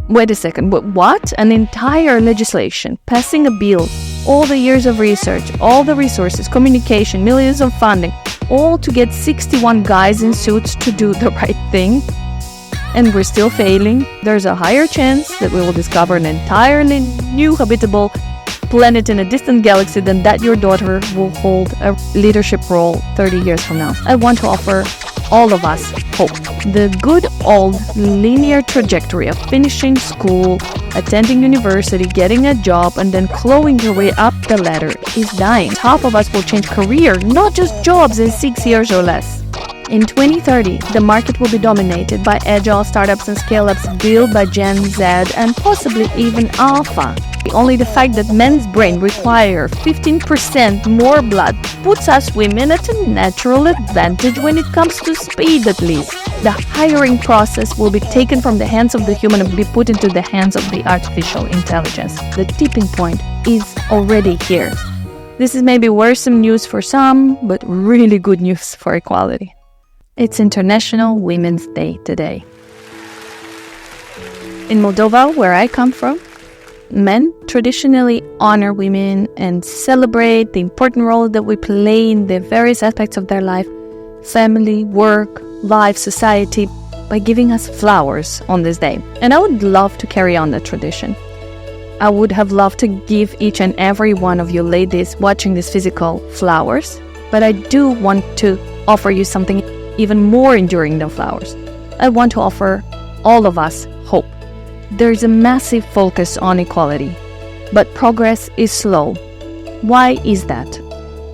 Wait a second, what? An entire legislation, passing a bill, all the years of research, all the resources, communication, millions of funding, all to get 61 guys in suits to do the right thing? And we're still failing. There's a higher chance that we will discover an entirely new habitable planet in a distant galaxy than that your daughter will hold a leadership role 30 years from now. I want to offer all of us hope. The good old linear trajectory of finishing school, attending university, getting a job, and then clawing your way up the ladder is dying. Half of us will change career, not just jobs, in 6 years or less. In 2030, the market will be dominated by agile startups and scale-ups built by Gen Z and possibly even Alpha. Only the fact that men's brain require 15% more blood puts us women at a natural advantage when it comes to speed, at least. The hiring process will be taken from the hands of the human and be put into the hands of the artificial intelligence. The tipping point is already here. This is maybe worrisome news for some, but really good news for equality. It's International Women's Day today. In Moldova, where I come from, men traditionally honor women and celebrate the important role that we play in the various aspects of their life, family, work, life, society, by giving us flowers on this day. And I would love to carry on that tradition. I would have loved to give each and every one of you ladies watching this physical flowers, but I do want to offer you something even more enduring than flowers. I want to offer all of us hope. There is a massive focus on equality, but progress is slow. Why is that?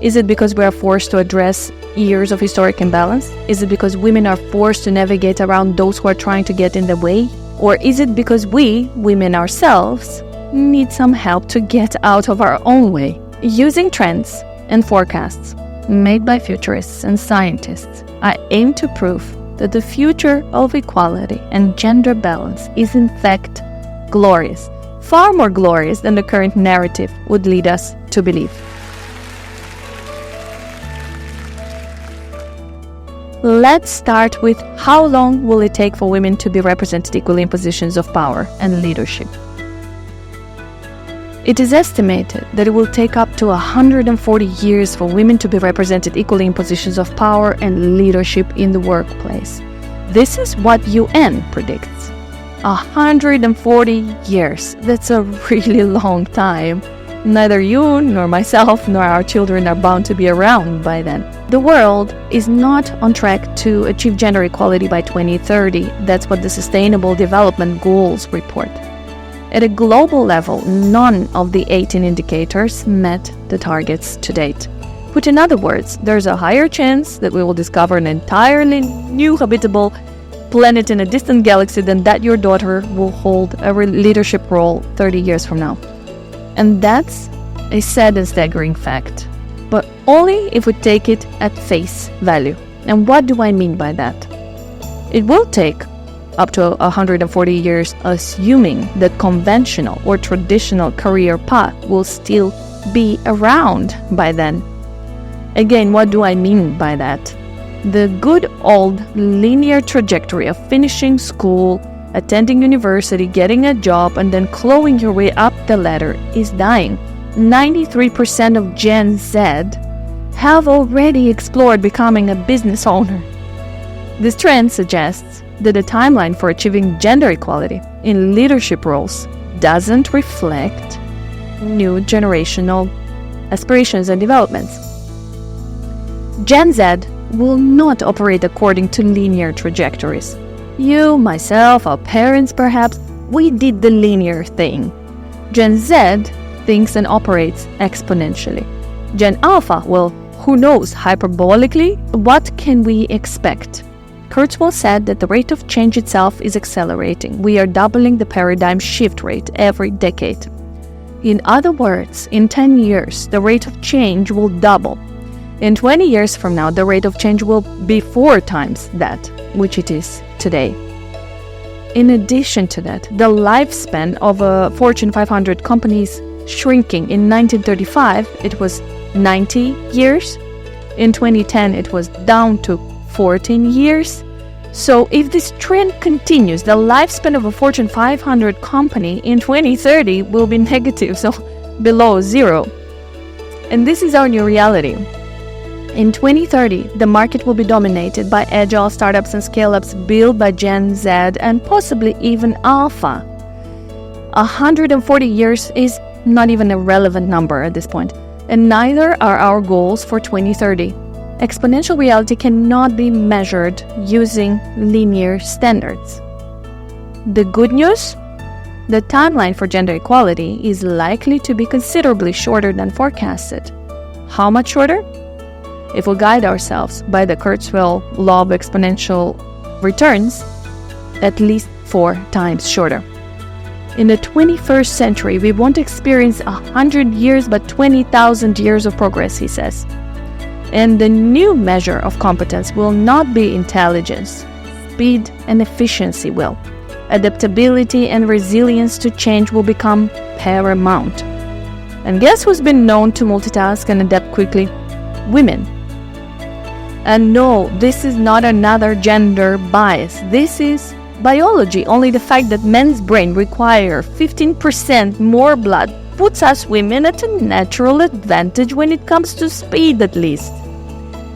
Is it because we are forced to address years of historic imbalance? Is it because women are forced to navigate around those who are trying to get in the way? Or is it because we, women ourselves, need some help to get out of our own way? Using trends and forecasts made by futurists and scientists, I aim to prove that the future of equality and gender balance is in fact glorious, far more glorious than the current narrative would lead us to believe. Let's start with how long will it take for women to be represented equally in positions of power and leadership? It is estimated that it will take up to 140 years for women to be represented equally in positions of power and leadership in the workplace. This is what UN predicts. 140 years. That's a really long time. Neither you, nor myself, nor our children are bound to be around by then. The world is not on track to achieve gender equality by 2030. That's what the Sustainable Development Goals report. At a global level, none of the 18 indicators met the targets to date. Put in other words, there's a higher chance that we will discover an entirely new habitable planet in a distant galaxy than that your daughter will hold a leadership role 30 years from now. And that's a sad and staggering fact, but only if we take it at face value. And what do I mean by that? It will take up to 140 years, assuming that conventional or traditional career path will still be around by then. Again, what do I mean by that? The good old linear trajectory of finishing school, attending university, getting a job, and then clawing your way up the ladder is dying. 93% of Gen Z have already explored becoming a business owner. This trend suggests that the timeline for achieving gender equality in leadership roles doesn't reflect new generational aspirations and developments. Gen Z will not operate according to linear trajectories. You, myself, our parents perhaps, we did the linear thing. Gen Z thinks and operates exponentially. Gen Alpha, well, who knows, hyperbolically? What can we expect? Kurzweil said that the rate of change itself is accelerating. We are doubling the paradigm shift rate every decade. In other words, in 10 years, the rate of change will double. In 20 years from now, the rate of change will be 4 times that, which it is today. In addition to that, the lifespan of a Fortune 500 companies shrinking. In 1935, it was 90 years. In 2010, it was down to 14 years. So if this trend continues, the lifespan of a Fortune 500 company in 2030 will be negative, so below zero. And this is our new reality. In 2030, the market will be dominated by agile startups and scale-ups built by Gen Z and possibly even Alpha. 140 years is not even a relevant number at this point, and neither are our goals for 2030. Exponential reality cannot be measured using linear standards. The good news? The timeline for gender equality is likely to be considerably shorter than forecasted. How much shorter? If we guide ourselves by the Kurzweil law of exponential returns, at least 4 times shorter. In the 21st century, we won't experience 100 years but 20,000 years of progress, he says. And the new measure of competence will not be intelligence. Speed and efficiency will. Adaptability and resilience to change will become paramount. And guess who's been known to multitask and adapt quickly? Women. And no, this is not another gender bias. This is biology. Only the fact that men's brain require 15% more blood puts us women at a natural advantage when it comes to speed, at least.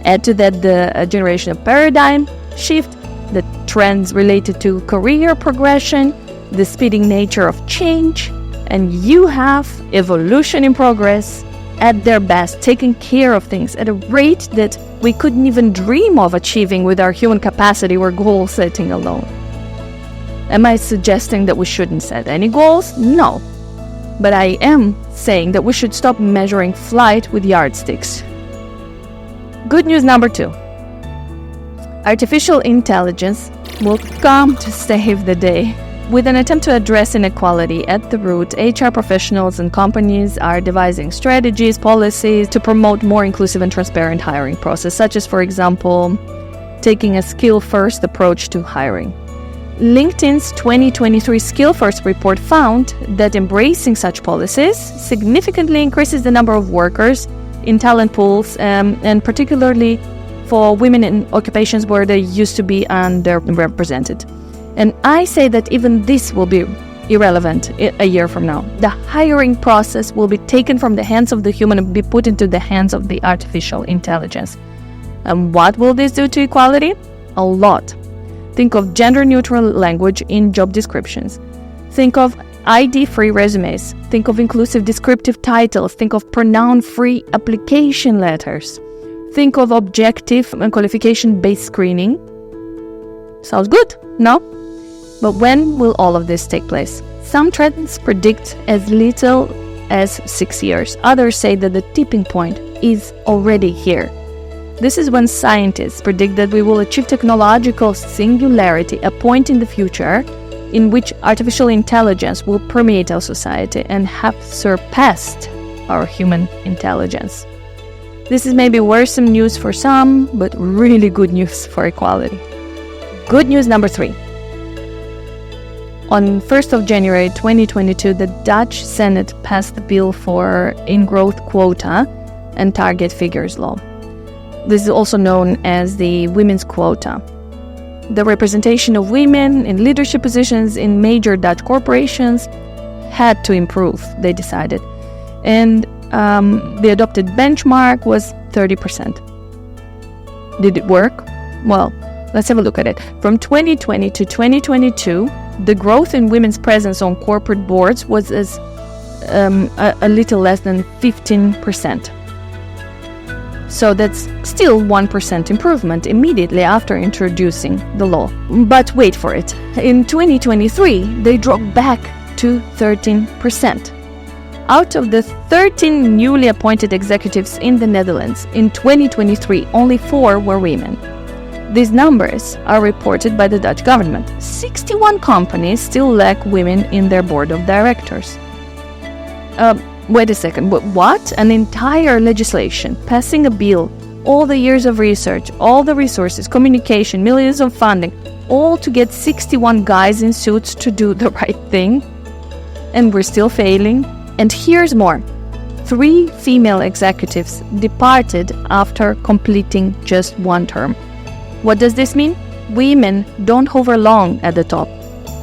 Add to that the generational paradigm shift, the trends related to career progression, the speeding nature of change, and you have evolution in progress at their best, taking care of things at a rate that we couldn't even dream of achieving with our human capacity or goal setting alone. Am I suggesting that we shouldn't set any goals? No. But I am saying that we should stop measuring flight with yardsticks. Good news number 2. Artificial intelligence will come to save the day. With an attempt to address inequality at the root, HR professionals and companies are devising strategies, policies to promote more inclusive and transparent hiring process, such as, for example, taking a skill-first approach to hiring. LinkedIn's 2023 Skill First report found that embracing such policies significantly increases the number of workers in talent pools, and particularly for women in occupations where they used to be underrepresented. And I say that even this will be irrelevant a year from now. The hiring process will be taken from the hands of the human and be put into the hands of the artificial intelligence. And what will this do to equality? A lot. Think of gender-neutral language in job descriptions. Think of ID-free resumes. Think of inclusive descriptive titles. Think of pronoun-free application letters. Think of objective and qualification-based screening. Sounds good, no? But when will all of this take place? Some trends predict as little as 6 years. Others say that the tipping point is already here. This is when scientists predict that we will achieve technological singularity, a point in the future in which artificial intelligence will permeate our society and have surpassed our human intelligence. This is maybe worrisome news for some, but really good news for equality. Good news number 3. On 1st of January 2022, the Dutch Senate passed the bill for in-growth quota and target figures law. This is also known as the women's quota. The representation of women in leadership positions in major Dutch corporations had to improve, they decided. And the adopted benchmark was 30%. Did it work? Well, let's have a look at it. From 2020 to 2022, the growth in women's presence on corporate boards was a little less than 15%. So that's still 1% improvement immediately after introducing the law. But wait for it. In 2023, they dropped back to 13%. Out of the 13 newly appointed executives in the Netherlands, in 2023, only 4 were women. These numbers are reported by the Dutch government. 61 companies still lack women in their board of directors. Wait a second, what? An entire legislation, passing a bill, all the years of research, all the resources, communication, millions of funding, all to get 61 guys in suits to do the right thing? And we're still failing? And here's more. 3 female executives departed after completing just 1 term. What does this mean? Women don't hover long at the top,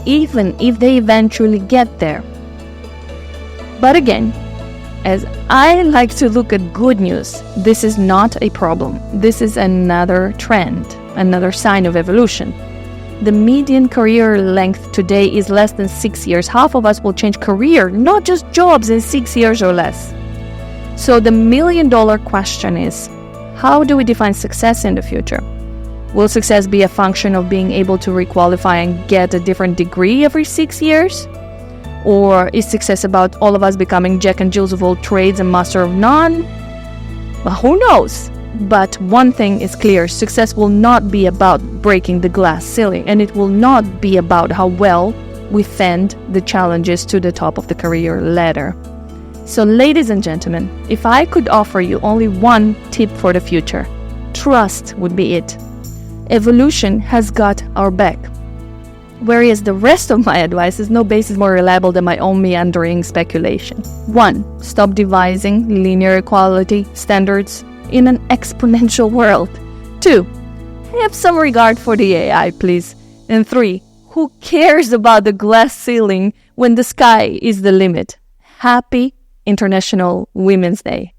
even if they eventually get there. But again, as I like to look at good news, this is not a problem. This is another trend, another sign of evolution. The median career length today is less than 6 years. Half of us will change career, not just jobs, in 6 years or less. So the million-dollar question is, how do we define success in the future? Will success be a function of being able to requalify and get a different degree every 6 years? Or is success about all of us becoming Jack and Jills of all trades and master of none? Well, who knows? But one thing is clear, success will not be about breaking the glass ceiling, and it will not be about how well we fend the challenges to the top of the career ladder. So ladies and gentlemen, if I could offer you only one tip for the future, trust would be it. Evolution has got our back. Whereas the rest of my advice is no basis more reliable than my own meandering speculation. 1. Stop devising linear equality standards in an exponential world. 2. Have some regard for the AI, please. And 3. Who cares about the glass ceiling when the sky is the limit? Happy International Women's Day.